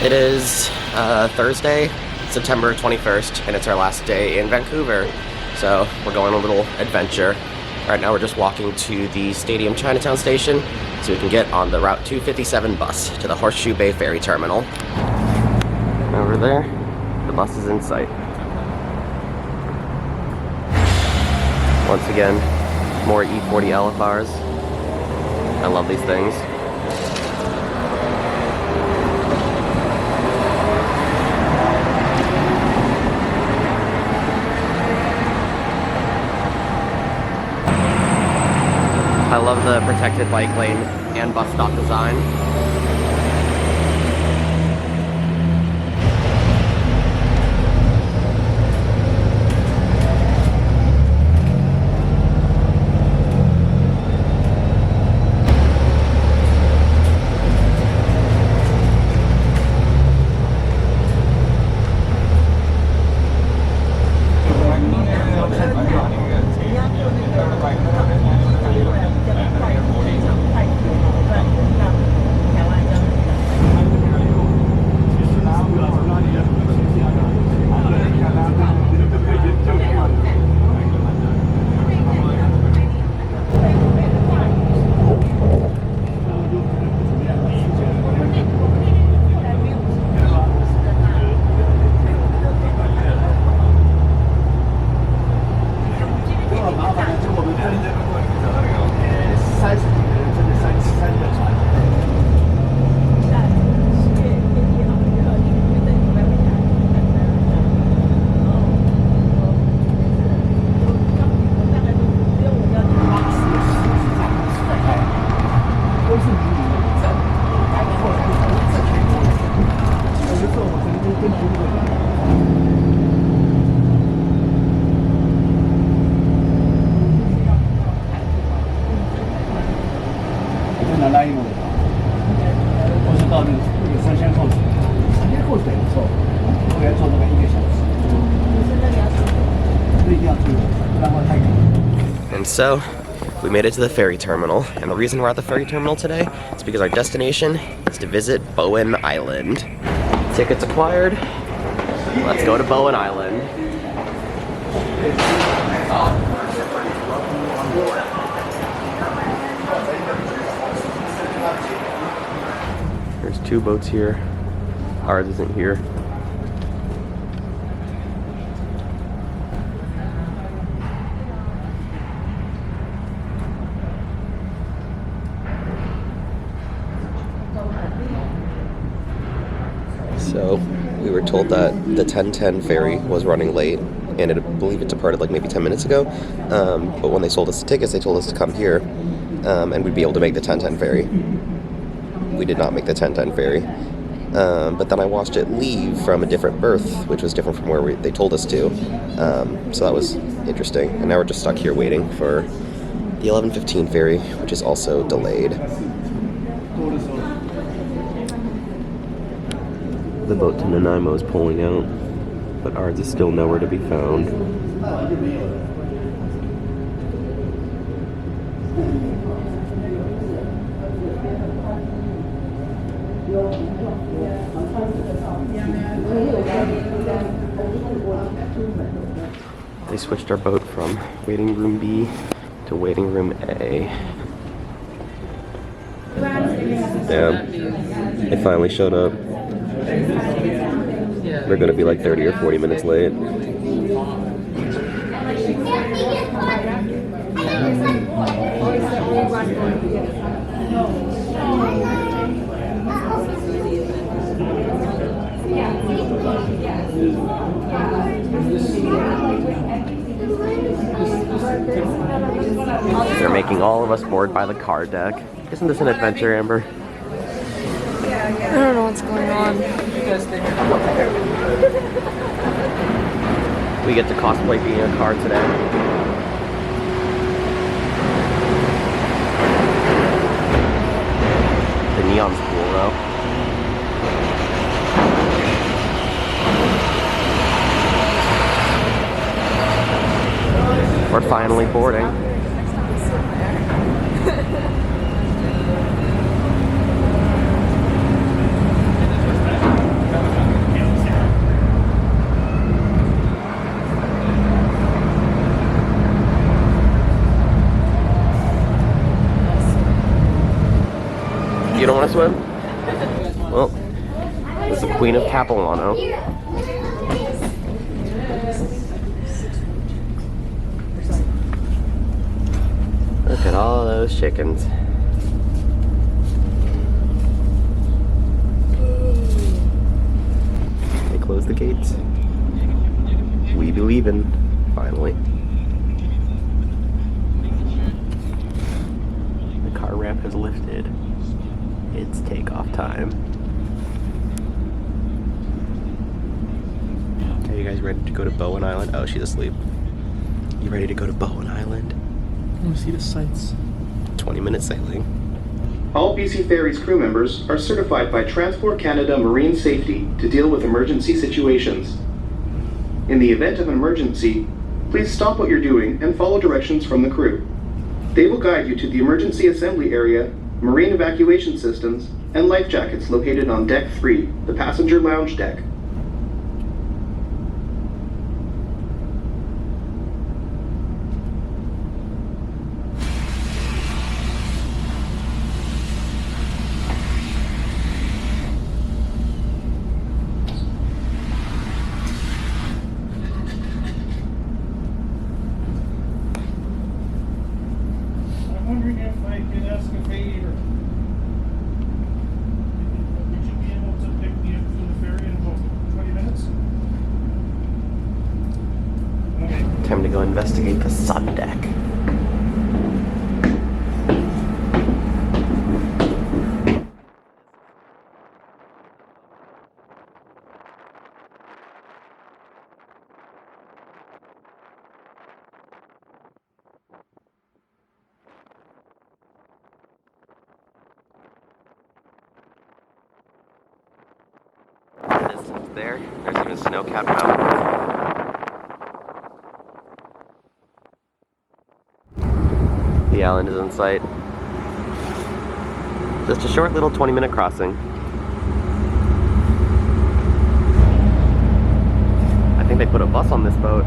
It is Thursday, September 21st, and it's our last day in Vancouver. So we're going on a little adventure. Right now we're just walking to the Stadium Chinatown station so we can get on the Route 257 bus to the Horseshoe Bay Ferry Terminal. Over there, the bus is in sight. Once again, more E40 LFRs. I love these things. I love the protected bike lane and bus stop design. And so, we made it to the ferry terminal, and the reason we're at the ferry terminal today is because our destination is to visit Bowen Island. Tickets acquired. Let's go to Bowen Island. There's two boats here. Ours isn't here. So we were told that the 10:10 ferry was running late, and I believe it departed like maybe 10 minutes ago. But when they sold us the tickets, they told us to come here, and we'd be able to make the 10:10 ferry. We did not make the 10:10 ferry. But then I watched it leave from a different berth, which was different from where they told us to. So that was interesting. And now we're just stuck here waiting for the 11:15 ferry, which is also delayed. The boat to Nanaimo is pulling out, but ours is still nowhere to be found. They switched our boat from waiting room B to waiting room A. Yeah, they finally showed up. They're gonna be like 30 or 40 minutes late. They're making all of us board by the car deck. Isn't this an adventure, Amber? I don't know what's going on. We get to cosplay being a car today. The neon's cool though. We're finally boarding. want to swim? Well, it's the Queen of Capilano. Look at all those chickens. They closed the gates. We be leaving, finally. The car ramp has lifted. It's takeoff time. Okay, you guys ready to go to Bowen Island? Oh, she's asleep. You ready to go to Bowen Island? I want to see the sights. 20-minute sailing. All BC Ferries crew members are certified by Transport Canada Marine Safety to deal with emergency situations. In the event of an emergency, please stop what you're doing and follow directions from the crew. They will guide you to the emergency assembly area, marine evacuation systems, and life jackets located on Deck 3, the passenger lounge deck. I'm wondering if I could ask a favor. Would you be able to pick me up from the ferry in about 20 minutes? Okay. Time to go investigate the sun deck. Distance there's even snow-capped mountains. The island is in sight. Just a short little 20-minute crossing. I think they put a bus on this boat.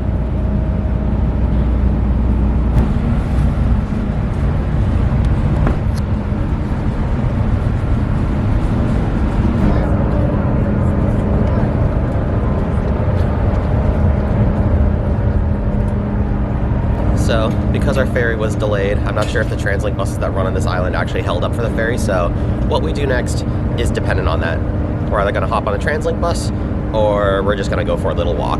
So, because our ferry was delayed, I'm not sure if the TransLink buses that run on this island actually held up for the ferry, so what we do next is dependent on that. We're either gonna hop on the TransLink bus, or we're just gonna go for a little walk.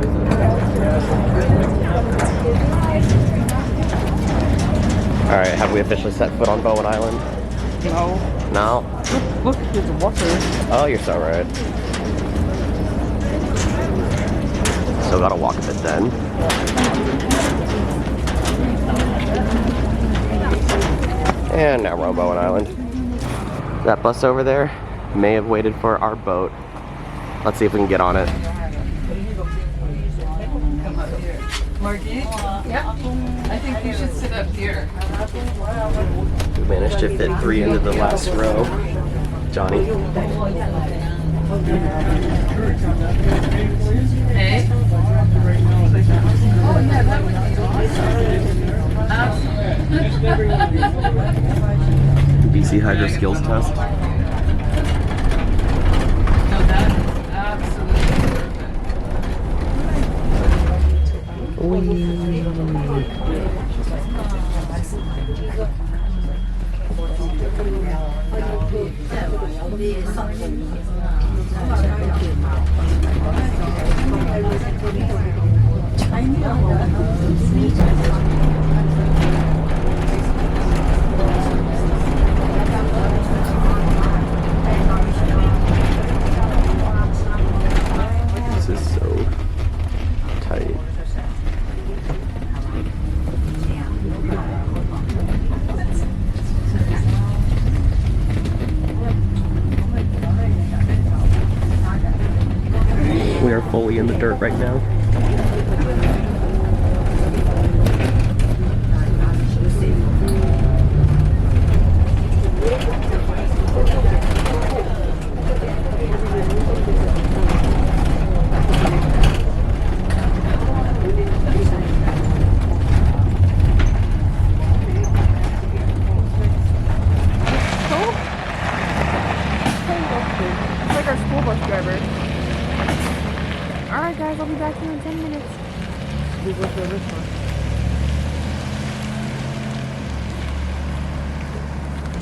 Alright, have we officially set foot on Bowen Island? No. No? Look, there's water. Oh, you're so right. Still gotta walk a bit then. And now we're on Bowen Island. That bus over there may have waited for our boat. Let's see if we can get on it. Margit? Yeah. I think you should sit up here. We managed to fit 3 into the last row. Johnny. Hey? Oh yeah, that would be BC Hydro Skills Test. No, that is absolutely This is so tight. We are fully in the dirt right now. like our school bus driver. Alright guys, I'll be back here in 10 minutes.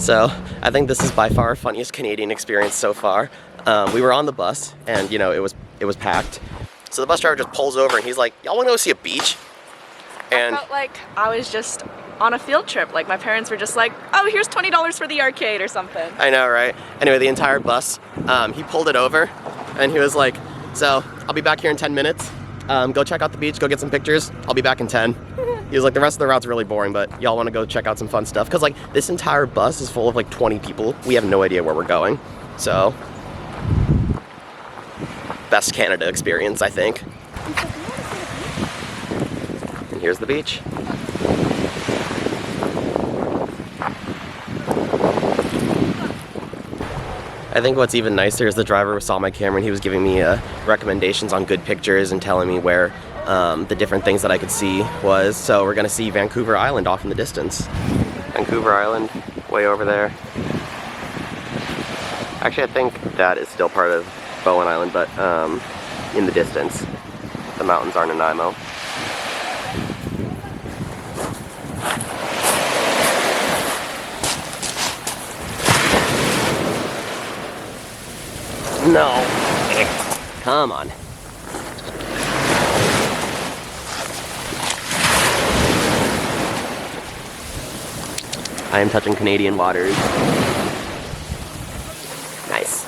So, I think this is by far our funniest Canadian experience so far. We were on the bus, and you know, it was packed. So the bus driver just pulls over and he's like, y'all wanna go see a beach? And I felt like I was just on a field trip. Like my parents were just like, oh, here's $20 for the arcade or something. I know, right? Anyway, the entire bus, he pulled it over and he was like, so I'll be back here in 10 minutes. Go check out the beach, go get some pictures. I'll be back in 10. He was like, the rest of the route's really boring, but y'all wanna go check out some fun stuff? Cause like this entire bus is full of like 20 people. We have no idea where we're going. So, best Canada experience, I think. And here's the beach. I think what's even nicer is the driver saw my camera and he was giving me recommendations on good pictures and telling me where the different things that I could see was. So we're gonna see Vancouver Island off in the distance. Vancouver Island, way over there. Actually, I think that is still part of Bowen Island, but in the distance. The mountains are Nanaimo. No. Come on. I am touching Canadian waters. Nice.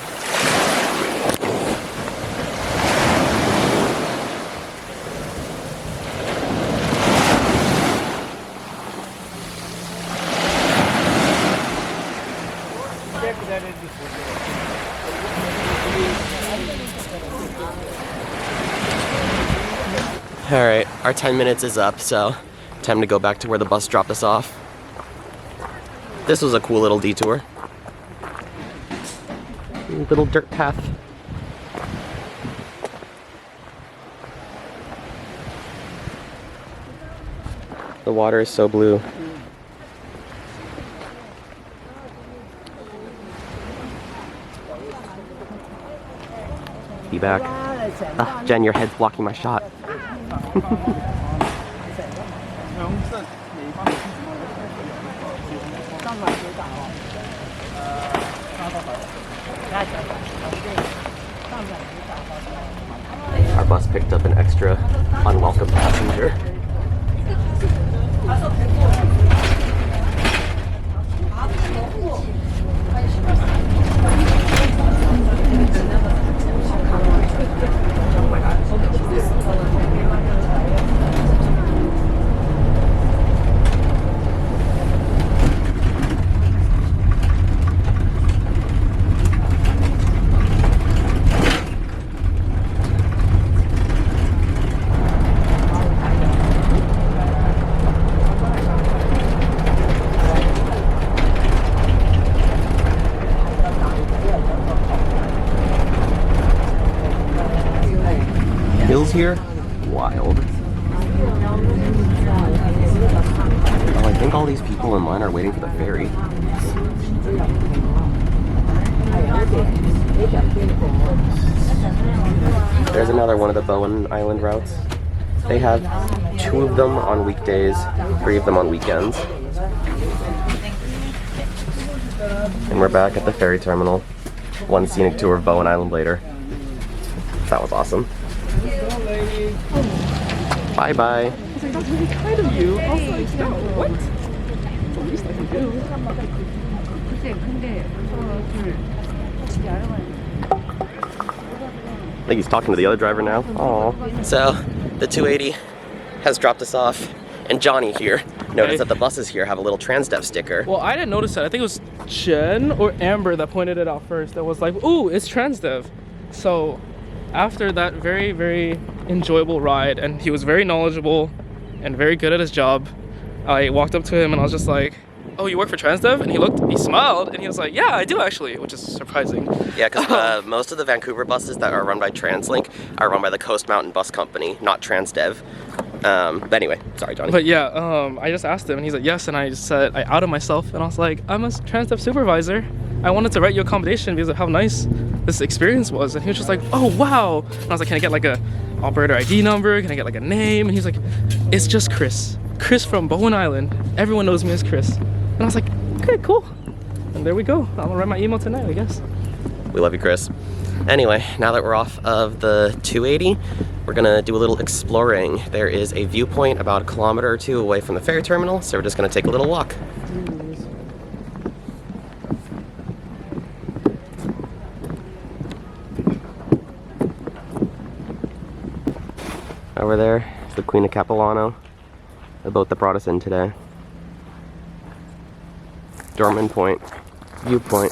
Alright, our 10 minutes is up, so time to go back to where the bus dropped us off. This was a cool little detour. Little dirt path. The water is so blue. Be back. Ah, Jen, your head's blocking my shot. Our bus picked up an extra unwelcome passenger. Hills here? Wild. Oh, I think all these people in line are waiting for the ferry. There's another one of the Bowen Island routes. They have 2 of them on weekdays, 3 of them on weekends. And we're back at the ferry terminal. One scenic tour of Bowen Island later. That was awesome. Bye bye. I was like, that's really kind of you. I was like, no, what? It's the least I can do. I think he's talking to the other driver now. Aww. So, the 280 has dropped us off, and Johnny here noticed that the buses here have a little Transdev sticker. Well, I didn't notice that. I think it was Jen or Amber that pointed it out first. That was like, ooh, it's Transdev. So after that very, very enjoyable ride, and he was very knowledgeable and very good at his job, I walked up to him and I was just like, oh, you work for Transdev? And he smiled, and he was like, yeah, I do actually, which is surprising. Yeah, because most of the Vancouver buses that are run by TransLink are run by the Coast Mountain Bus Company, not Transdev. But anyway, sorry, Johnny. But yeah, I just asked him and he's like, yes. And I just said, I outed myself and I was like, I'm a trans supervisor. I wanted to write you a commendation because of how nice this experience was. And he was just like, oh, wow. And I was like, can I get like a operator ID number? Can I get like a name? And he's like, it's just Chris. Chris from Bowen Island. Everyone knows me as Chris. And I was like, okay, cool. And there we go. I'm gonna write my email tonight, I guess. We love you, Chris. Anyway, now that we're off of the 280, we're gonna do a little exploring. There is a viewpoint about a kilometer or two away from the ferry terminal, so we're just gonna take a little walk. Over there is the Queen of Capilano, the boat that brought us in today. Dorman Point, viewpoint.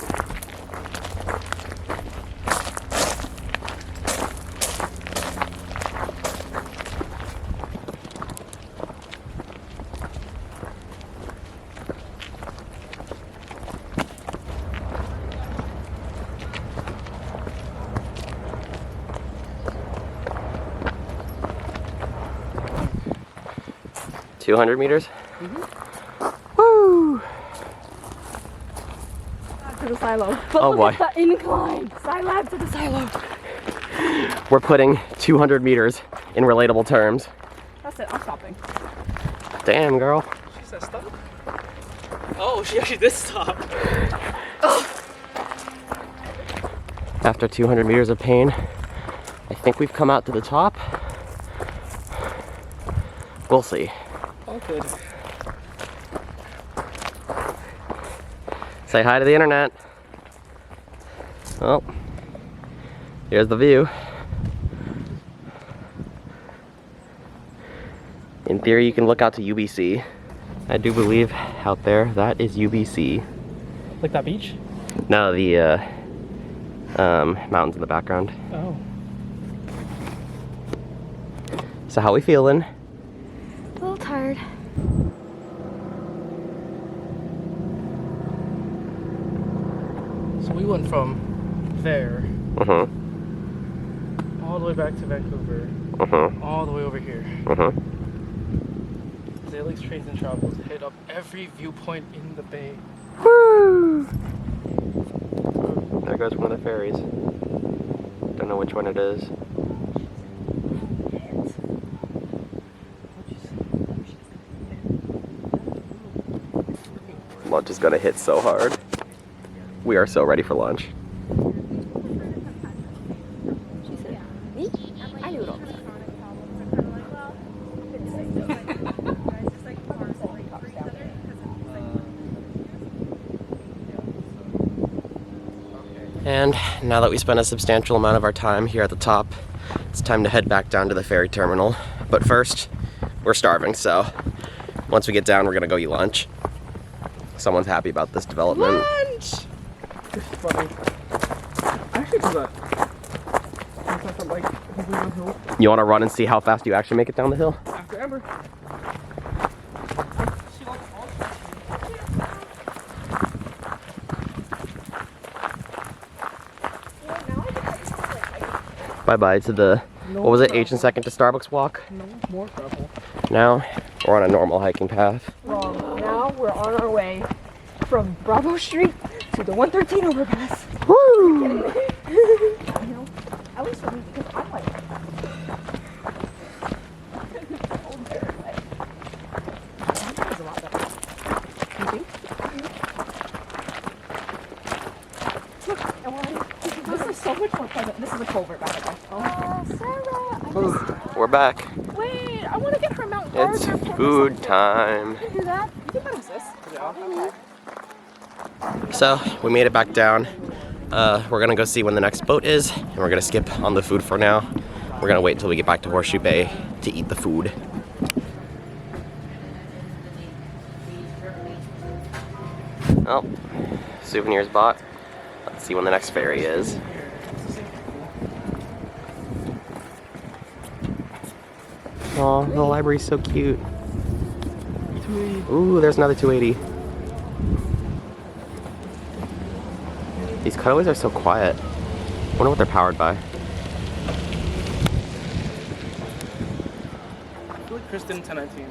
$200 meters? Woo! To the silo. But Oh look boy. at the incline. Silab to the silo. We're putting 200 meters in relatable terms. That's it. I'm stopping. Damn, girl. She said stop? Oh, she actually did stop. After 200 meters of pain, I think we've come out to the top. We'll see. Okay. Say hi to the internet. Oh, here's the view. In theory, you can look out to UBC. I do believe out there, that is UBC. Like that beach? No, the mountains in the background. Oh. So how we feeling? A little tired. So we went from there all the way back to Vancouver, all the way over here. Zalix Trains and Travels hit up every viewpoint in the bay. Woo! There goes one of the ferries. Don't know which one it is. Lunch is gonna hit so hard. We are so ready for lunch. She said, me? I knew it all. And now that we spent a substantial amount of our time here at the top, it's time to head back down to the ferry terminal. But first, we're starving, so once we get down, we're gonna go eat lunch. Someone's happy about this development. Lunch! Funny. I actually do that. Sometimes I'm like, moving on hill You wanna run and see how fast you actually make it down the hill? after Amber. Bye-bye to the, what was it, H and second to Starbucks walk? No more trouble. Now, we're on a normal hiking path. Wrong. Now we're on our way from Bravo Street to the 113 overpass. Woo! You know, at least for me, because I'm like. That was a lot better. You think? This is so much more pleasant. This is a culvert, by the way. Sarah, We're back. wait, I want to get from Mount It's Gardner. food time. Can you do that? You can pronounce this. Yeah. Okay. So, we made it back down. We're gonna go see when the next boat is, and we're gonna skip on the food for now. We're gonna wait until we get back to Horseshoe Bay to eat the food. Oh, souvenirs bought. Let's see when the next ferry is. Oh, the library's so cute. Ooh, there's another 280. These cutaways are so quiet. I wonder what they're powered by. I feel like Kristen 1019.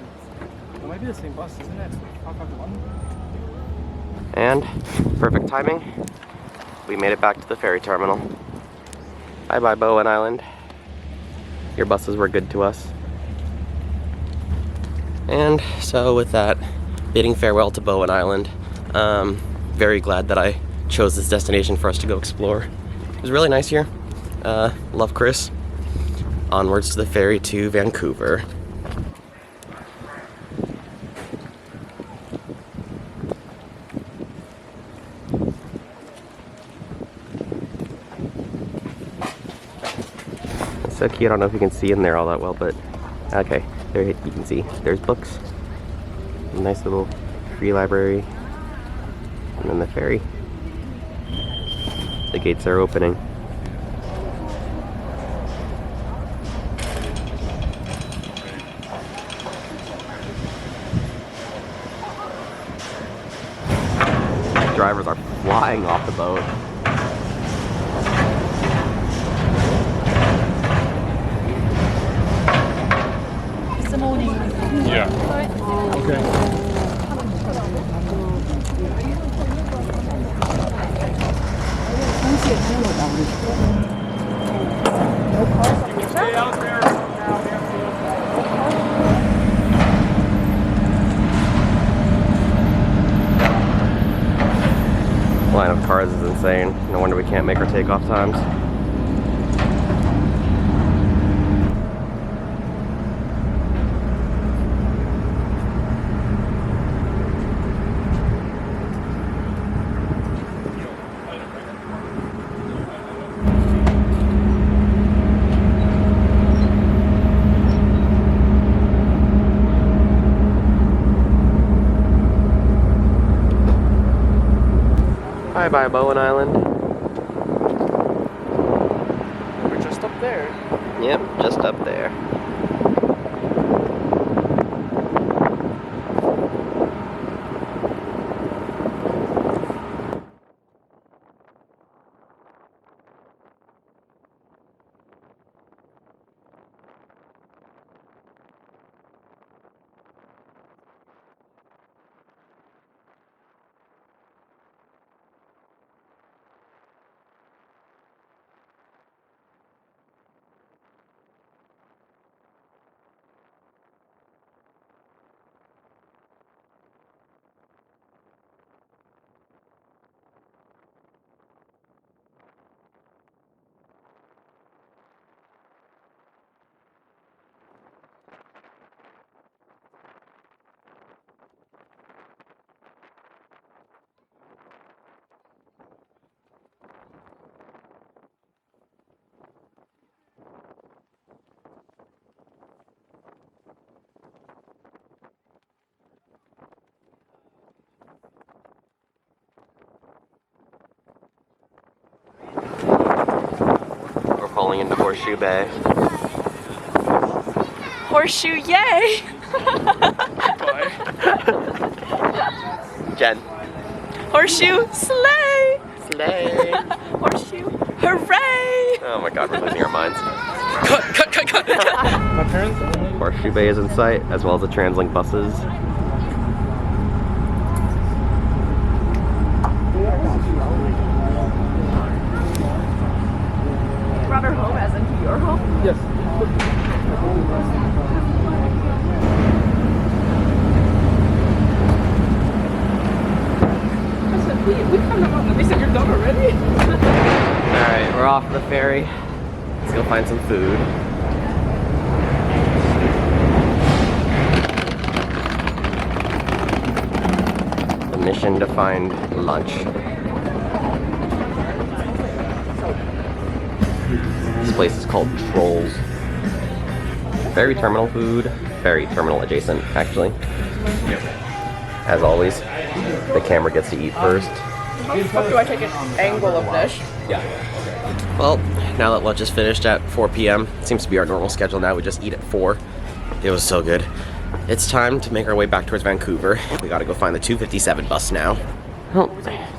It might be the same bus, isn't it? 551. And perfect timing. We made it back to the ferry terminal. Bye bye, Bowen Island. Your buses were good to us. And so with that, bidding farewell to Bowen Island. Very glad that I chose this destination for us to go explore. It was really nice here. Love Chris. Onwards to the ferry to Vancouver. It's so cute. I don't know if you can see in there all that well, but okay, there you can see. There's books. A nice little free library. And then the ferry. The gates are opening. Drivers are flying off the boat. Yeah. Okay. Stay out there. Line of cars is insane. No wonder we can't make our takeoff times. Bye bye, Bowen Island. We're just up there. Yep, just up there. We're pulling into Horseshoe Bay. Horseshoe, yay! Jen. Horseshoe, slay! Slay. Horseshoe, hooray! Oh my god, we're losing our minds. Cut. My parents only. Horseshoe Bay is in sight, as well as the TransLink buses. Brought her home as into your home? Yes. I said, we kind of up. They said you're done already? Alright, we're off the ferry. Let's go find some food. The mission to find lunch. This place is called Trolls. Ferry terminal food. Ferry terminal adjacent, actually. Yep. As always, the camera gets to eat first. How the fuck do I take an angle of this? Well, now that lunch is finished at 4 p.m., it seems to be our normal schedule now. We just eat at 4. It was so good. It's time to make our way back towards Vancouver. We gotta go find the 257 bus now. Well,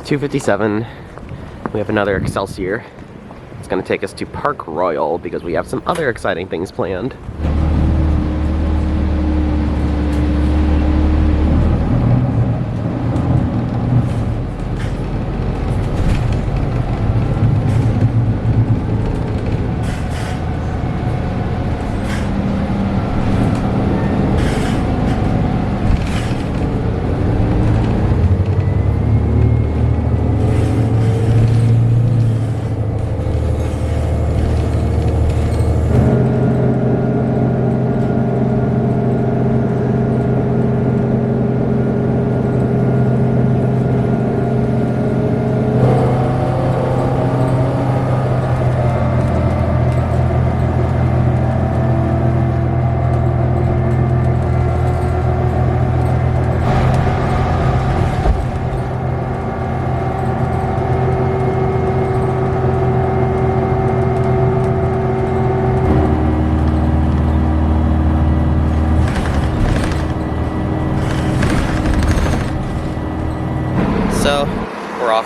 257. We have another Excelsior. It's gonna take us to Park Royal because we have some other exciting things planned.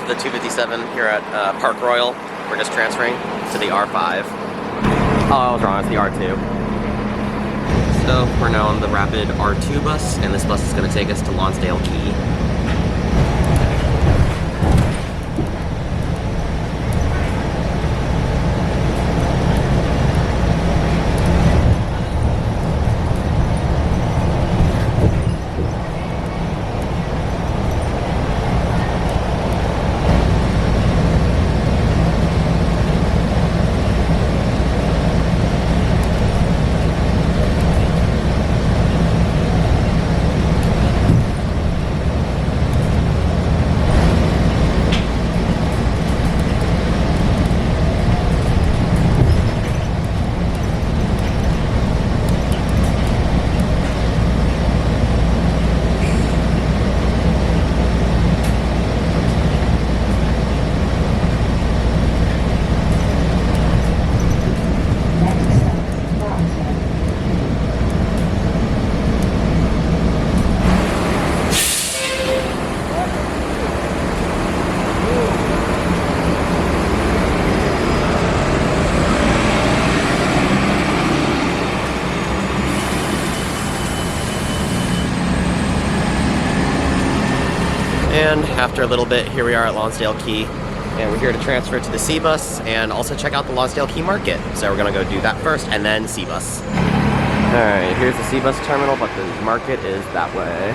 the 257 here at Park Royal. We're just transferring to the R5. Oh, I was wrong, it's the R2. So we're now on the rapid R2 bus, and this bus is going to take us to Lonsdale Quay. And after a little bit, here we are at Lonsdale Quay, and we're here to transfer to the C bus and also check out the Lonsdale Quay Market. So we're gonna go do that first and then C bus. All right, here's the C bus terminal, but the market is that way.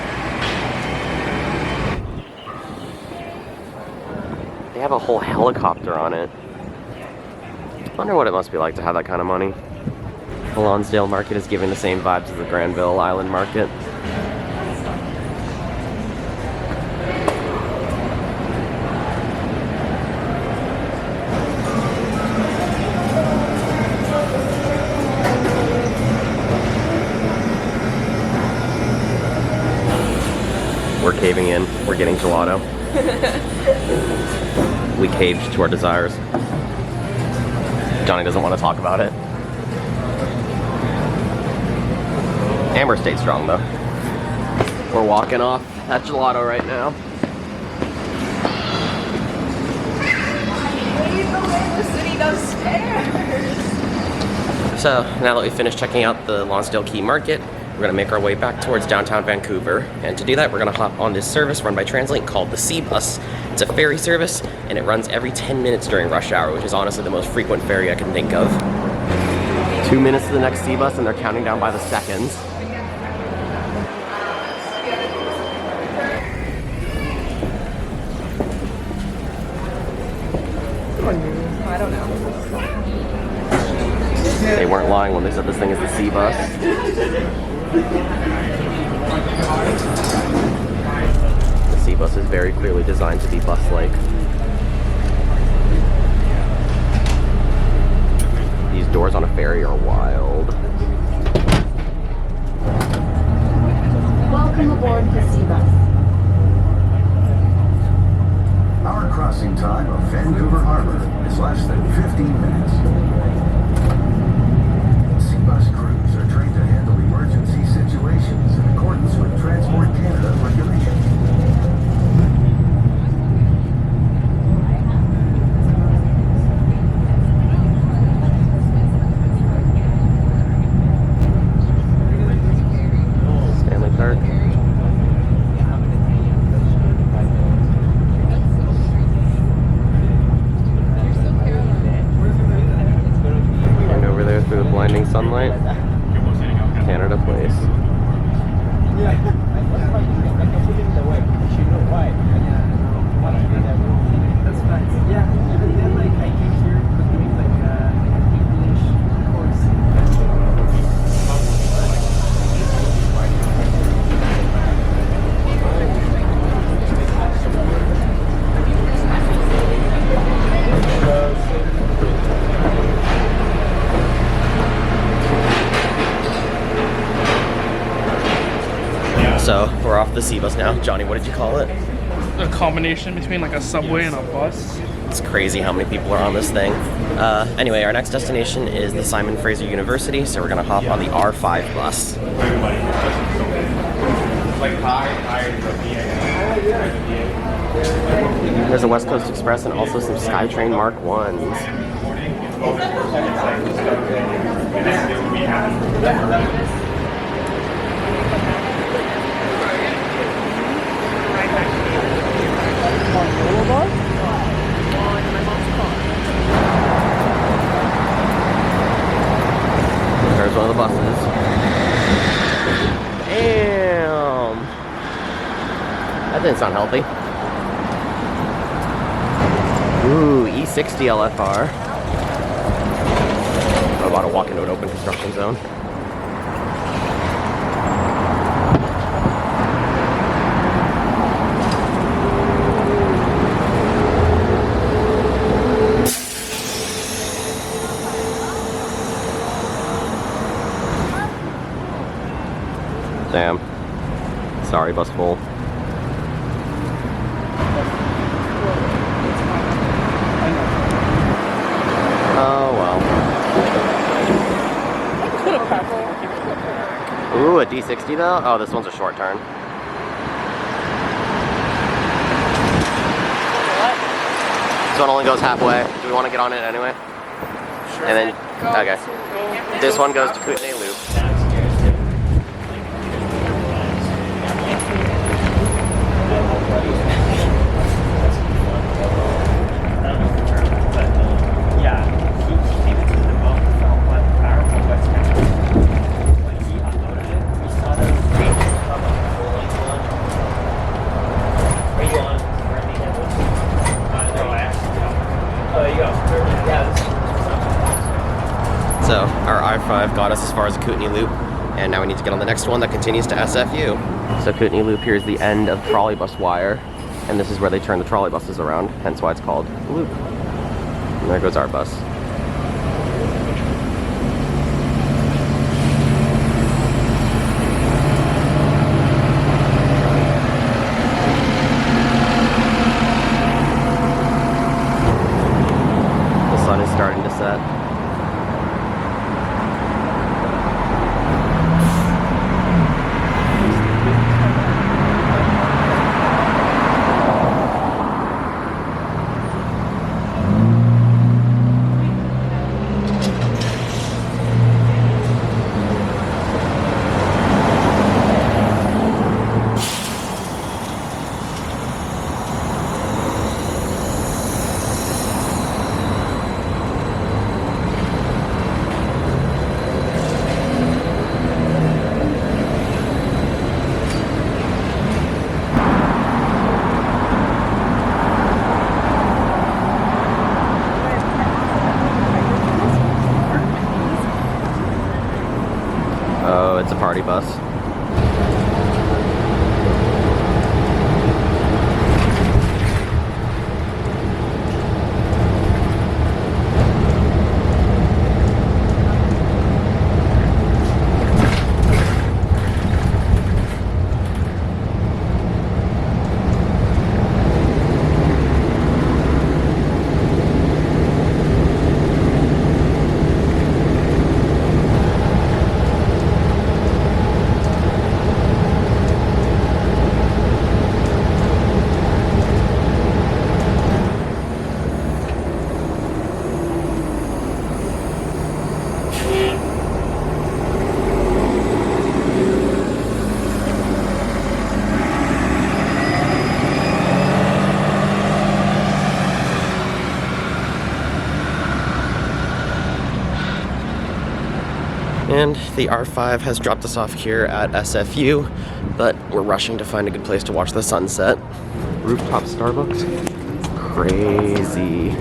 They have a whole helicopter on it. I wonder what it must be like to have that kind of money. The Lonsdale Market is giving the same vibes as the Granville Island Market. We're caving in. We're getting gelato. We caved to our desires. Johnny doesn't want to talk about it. Amber stayed strong though. We're walking off that gelato right now. So now that we've finished checking out the Lonsdale Quay Market, we're gonna make our way back towards downtown Vancouver. And to do that, we're gonna hop on this service run by TransLink called the C Bus. It's a ferry service, and it runs every 10 minutes during rush hour, which is honestly the most frequent ferry I can think of. 2 minutes to the next C Bus, and they're counting down by the seconds. I don't know. They weren't lying when they said this thing is the C Bus. The C Bus is very clearly designed to be bus-like. These doors on a ferry are wild. Welcome aboard the C Bus. Our crossing time of Vancouver Harbor is less than 15 minutes. C-Bus crews are trained to handle emergency situations in accordance with Transport Canada regulations. Stanley Park. And over there through the blinding sunlight, Canada Place. That's nice. Yeah. And then like I came here for doing like English course. So we're off the C Bus now. Johnny, what did you call it? A combination between like a subway and a bus. It's crazy how many people are on this thing. Anyway, our next destination is the Simon Fraser University, so we're gonna hop on the R5 bus. There's a West Coast Express and also some SkyTrain Mark 1s. There's one of the buses. Damn. That didn't sound healthy. Ooh, E60 LFR. I'm about to walk into an open construction zone. Damn. Sorry, bus full. Oh well. Ooh, a D60 though? Oh, this one's a short turn. This one only goes halfway. Do we want to get on it anyway? Sure. And then, okay. This one goes to Kootenay Loop. So our I-5 got us as far as the Kootenay Loop, and now we need to get on the next one that continues to SFU. So Kootenay Loop here is the end of trolley bus wire, and this is where they turn the trolley buses around, hence why it's called the Loop. And there goes our bus. The sun is starting to set. Oh, it's a party bus. And the R5 has dropped us off here at SFU, but we're rushing to find a good place to watch the sunset. Rooftop Starbucks? Crazy.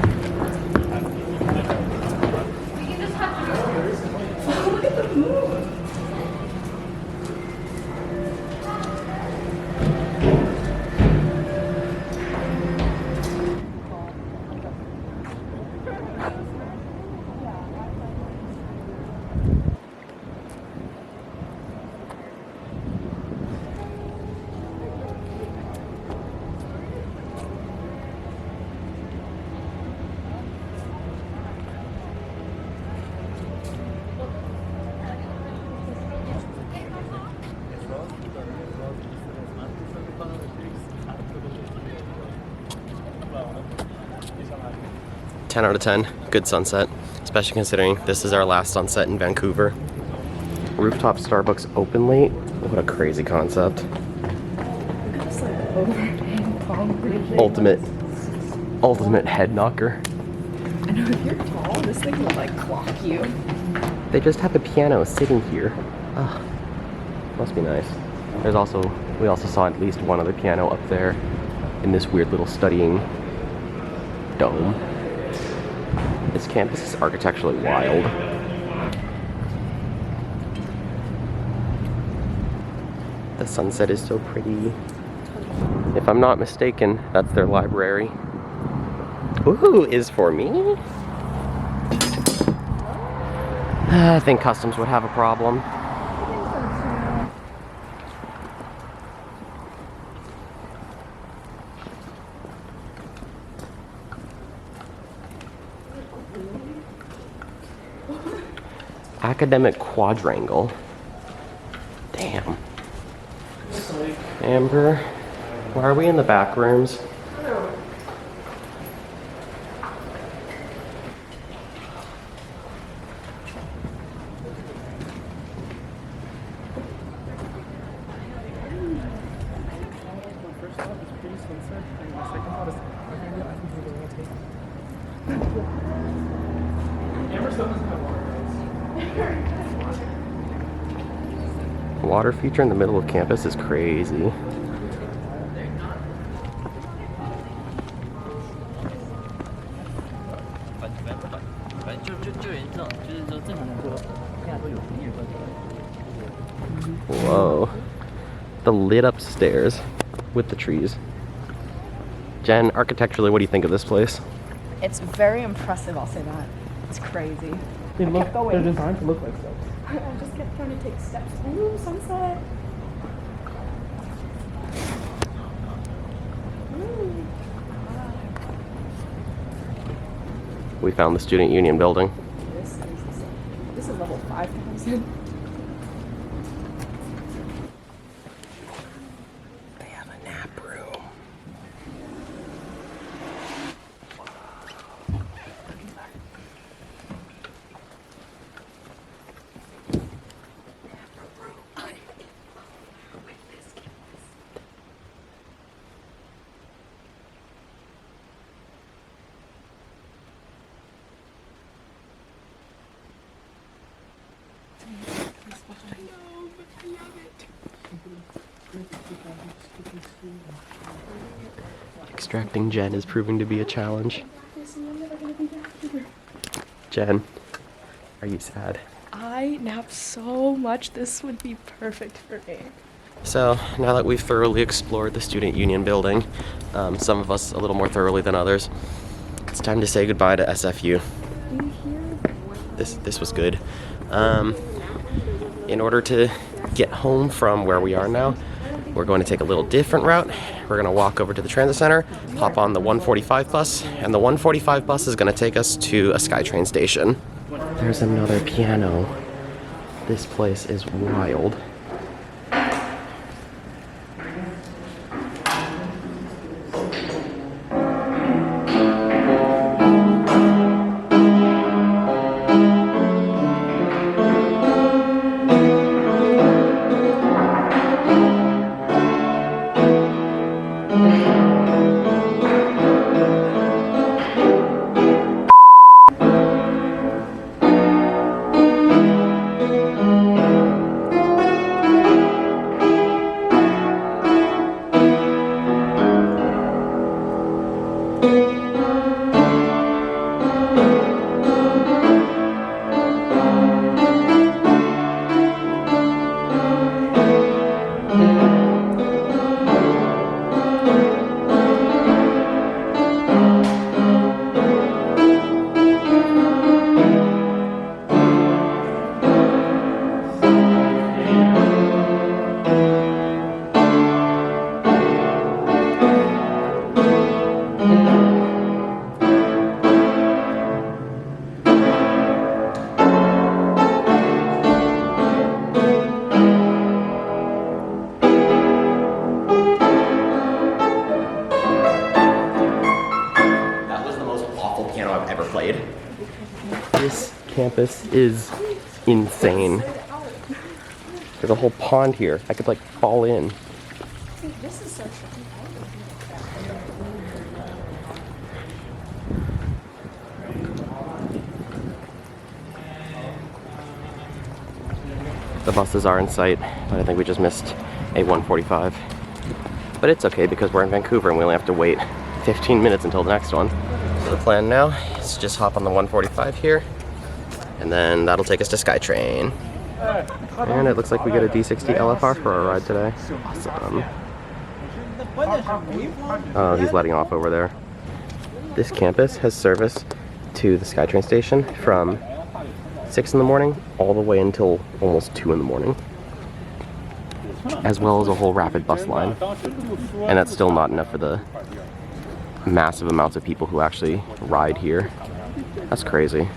10 out of 10. Good sunset, especially considering this is our last sunset in Vancouver. Rooftop Starbucks open late. What a crazy concept. It's like overhang concrete. Ultimate head knocker. I know if you're tall, this thing will like clock you. They just have a piano sitting here. Ugh. Must be nice. We also saw at least one other piano up there in this weird little studying dome. This campus is architecturally wild. The sunset is so pretty. If I'm not mistaken, that's their library. Ooh, is for me? I think customs would have a problem. Academic quadrangle. Damn. Amber, why are we in the back rooms? Water feature in the middle of campus is crazy. Whoa. The lit up stairs with the trees. Jen, architecturally, what do you think of this place? It's very impressive, I'll say that. It's crazy. They're designed to look like steps. I just kept trying to take steps. Ooh, sunset. Ooh. We found the Student Union building. This is level 5,000. They have a nap room. Extracting Jen is proving to be a challenge. Jen, are you sad? I nap so much, this would be perfect for me. So, now that we've thoroughly explored the Student Union building, some of us a little more thoroughly than others, it's time to say goodbye to SFU. This was good. In order to get home from where we are now, we're going to take a little different route. We're going to walk over to the transit center, hop on the 145 bus, and the 145 bus is going to take us to a SkyTrain station. There's another piano. This place is wild. campus is insane. There's a whole pond here. I could like fall in. This is so shocking. The buses are in sight, but I think we just missed a 145. But it's okay because we're in Vancouver and we only have to wait 15 minutes until the next one. So the plan now is to just hop on the 145 here, and then that'll take us to SkyTrain. And it looks like we get a D60 LFR for our ride today. Awesome. Oh, he's letting off over there. This campus has service to the SkyTrain station from 6 in the morning all the way until almost 2 in the morning, as well as a whole rapid bus line. And that's still not enough for the massive amounts of people who actually ride here. That's crazy.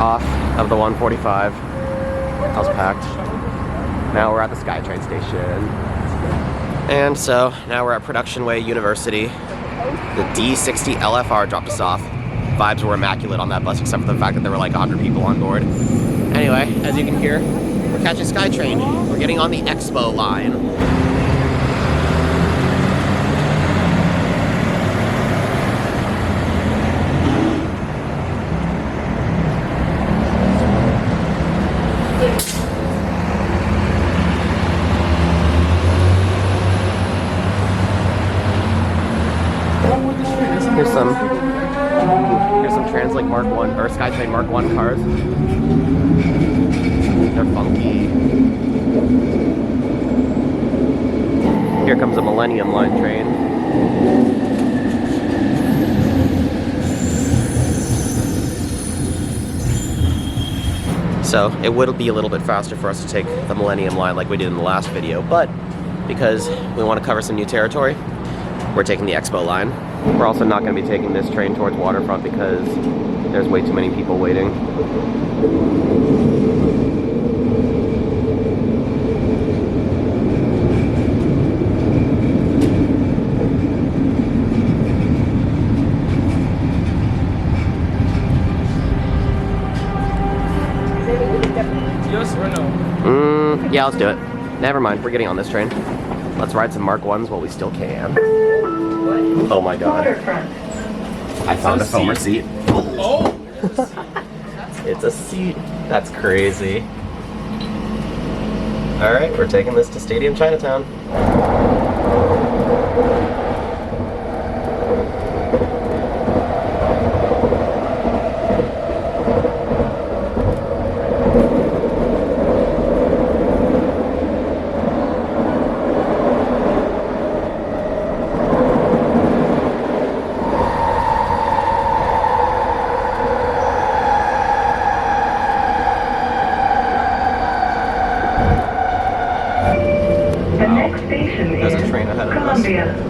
Off of the 145. That was packed. Now we're at the SkyTrain station. And so now we're at Production Way University. The D60 LFR dropped us off. Vibes were immaculate on that bus except for the fact that there were like 100 people on board. Anyway, as you can hear, we're catching SkyTrain. We're getting on the Expo line. Here's some Translink Mark 1 or SkyTrain Mark 1 cars. They're funky. Here comes a Millennium Line train. So it would be a little bit faster for us to take the Millennium Line like we did in the last video, but because we want to cover some new territory, we're taking the Expo line. We're also not going to be taking this train towards Waterfront because there's way too many people waiting. Yes or no? Yeah, let's do it. Never mind, we're getting on this train. Let's ride some Mark 1s while we still can. Oh my god. I found a foamer seat. Oh! It's a seat. That's crazy. Alright, we're taking this to Stadium Chinatown.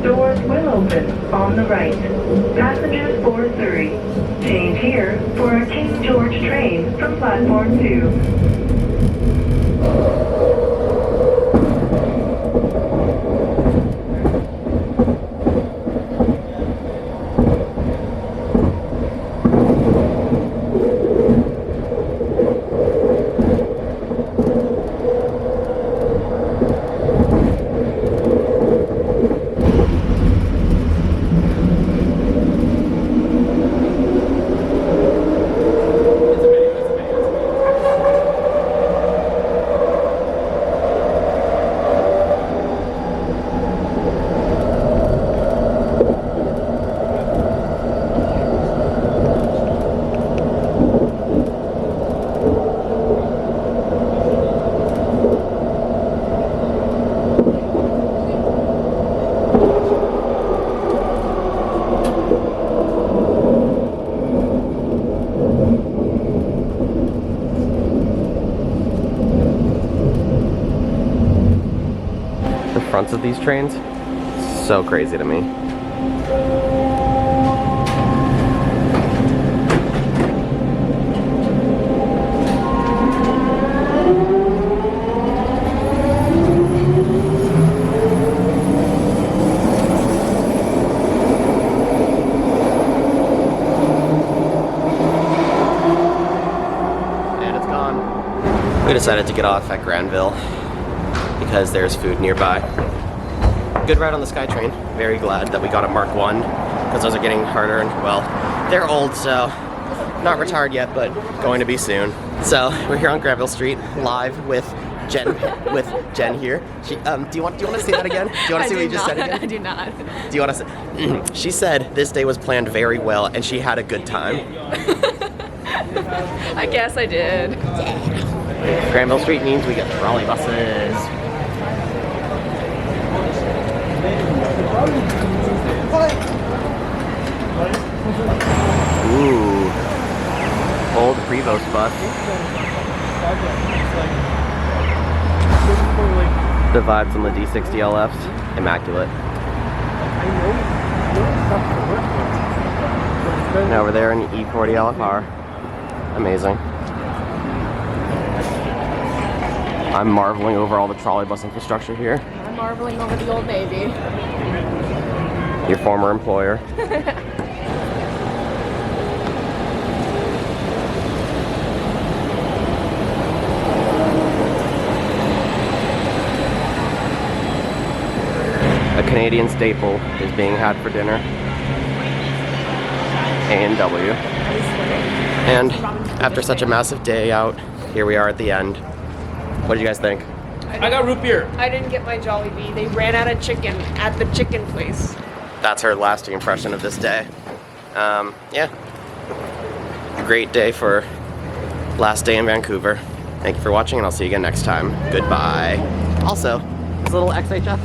Doors will open on the right. Passengers board 3. Change here for a King George train from platform 2. fronts of these trains. So crazy to me. We decided to get off at Granville because there's food nearby. Good ride on the SkyTrain. Very glad that we got a Mark 1 because those are getting harder and, well, they're old, so not retired yet, but going to be soon. So we're here on Granville Street live with Jen here. She, do you want to say that again? Do you want to say what you just said again? I do not. Do you want to say? She said this day was planned very well and she had a good time. I guess I did. Granville Street means we get trolley buses. Ooh. Old Prevost bus. The vibes on the D60 LFs. Immaculate. And over there an E40 LFR. Amazing. I'm marveling over all the trolley bus infrastructure here. I'm marveling over the Old Navy. Your former employer. A Canadian staple is being had for dinner. A&W. And after such a massive day out, here we are at the end. What do you guys think? I got root beer. I didn't get my Jollibee. They ran out of chicken at the chicken place. That's her lasting impression of this day. Yeah. Great day for last day in Vancouver. Thank you for watching and I'll see you again next time. Goodbye. Also, this little XHF